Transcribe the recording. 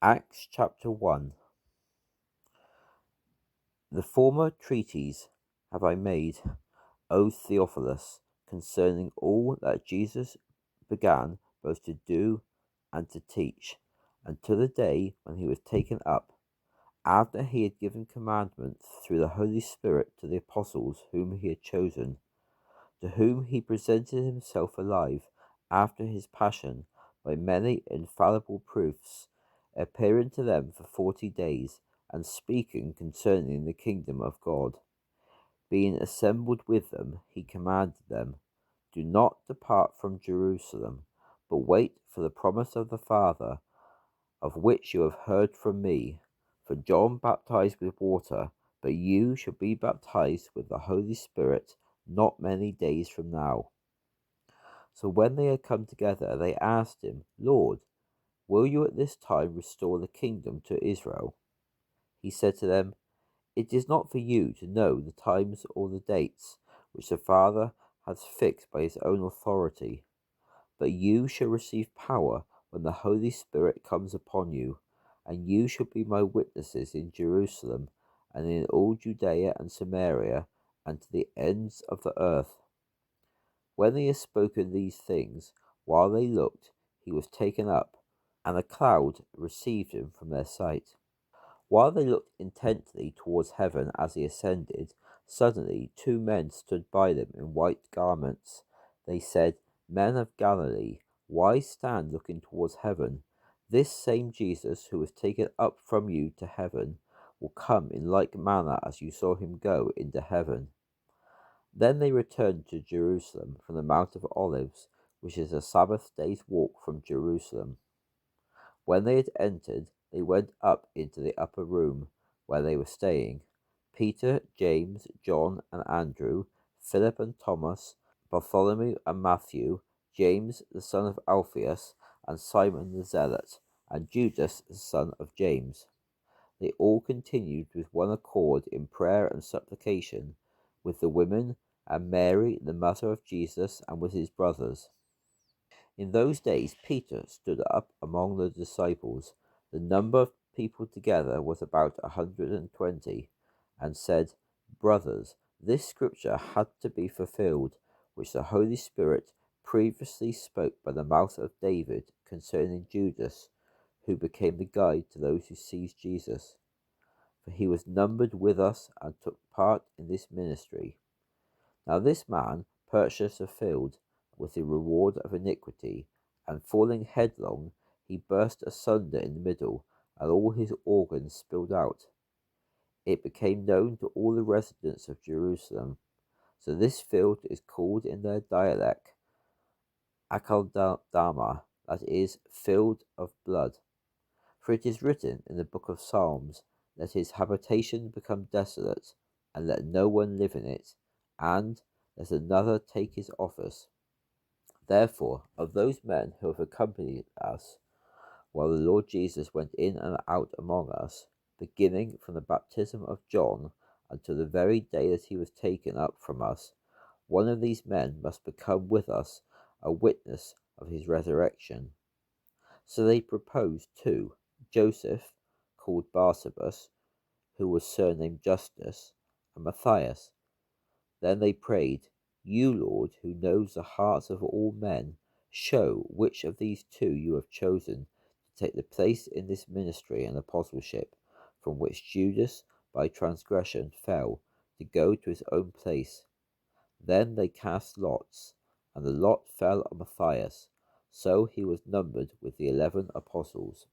Acts chapter 1. The former treatise have I made, O Theophilus, concerning all that Jesus began both to do and to teach, until the day when he was taken up, after he had given commandments through the Holy Spirit to the apostles whom he had chosen, to whom he presented himself alive after his passion by many infallible proofs, appearing to them for 40 days, and speaking concerning the kingdom of God. Being assembled with them, he commanded them, Do not depart from Jerusalem, but wait for the promise of the Father, of which you have heard from me. For John baptized with water, but you shall be baptized with the Holy Spirit not many days from now. So when they had come together, they asked him, Lord, will you at this time restore the kingdom to Israel? He said to them, It is not for you to know the times or the dates which the Father has fixed by his own authority, but you shall receive power when the Holy Spirit comes upon you, and you shall be my witnesses in Jerusalem, and in all Judea and Samaria, and to the ends of the earth. When he had spoken these things, while they looked, he was taken up, and a cloud received him from their sight. While they looked intently towards heaven as he ascended, suddenly 2 men stood by them in white garments. They said, Men of Galilee, why stand looking towards heaven? This same Jesus who was taken up from you to heaven will come in like manner as you saw him go into heaven. Then they returned to Jerusalem from the Mount of Olives, which is a Sabbath day's walk from Jerusalem. When they had entered, they went up into the upper room, where they were staying. Peter, James, John, and Andrew, Philip and Thomas, Bartholomew and Matthew, James the son of Alphaeus, and Simon the Zealot, and Judas the son of James. They all continued with one accord in prayer and supplication, with the women, and Mary, the mother of Jesus, and with his brothers. In those days Peter stood up among the disciples. The number of people together was about 120, and said, Brothers, this scripture had to be fulfilled, which the Holy Spirit previously spoke by the mouth of David concerning Judas, who became the guide to those who seized Jesus. For he was numbered with us and took part in this ministry. Now this man purchased a field with the reward of iniquity, and falling headlong, he burst asunder in the middle, and all his organs spilled out. It became known to all the residents of Jerusalem. So this field is called in their dialect Akaldama, that is, field of blood. For it is written in the book of Psalms, Let his habitation become desolate, and let no one live in it, and let another take his office. Therefore, of those men who have accompanied us, while the Lord Jesus went in and out among us, beginning from the baptism of John until the very day that he was taken up from us, one of these men must become with us a witness of his resurrection. So they proposed 2, Joseph, called Barsabas, who was surnamed Justus, and Matthias. Then they prayed, You, Lord, who knows the hearts of all men, show which of these 2 you have chosen to take the place in this ministry and apostleship, from which Judas by transgression fell, to go to his own place. Then they cast lots, and the lot fell on Matthias, so he was numbered with the 11 apostles.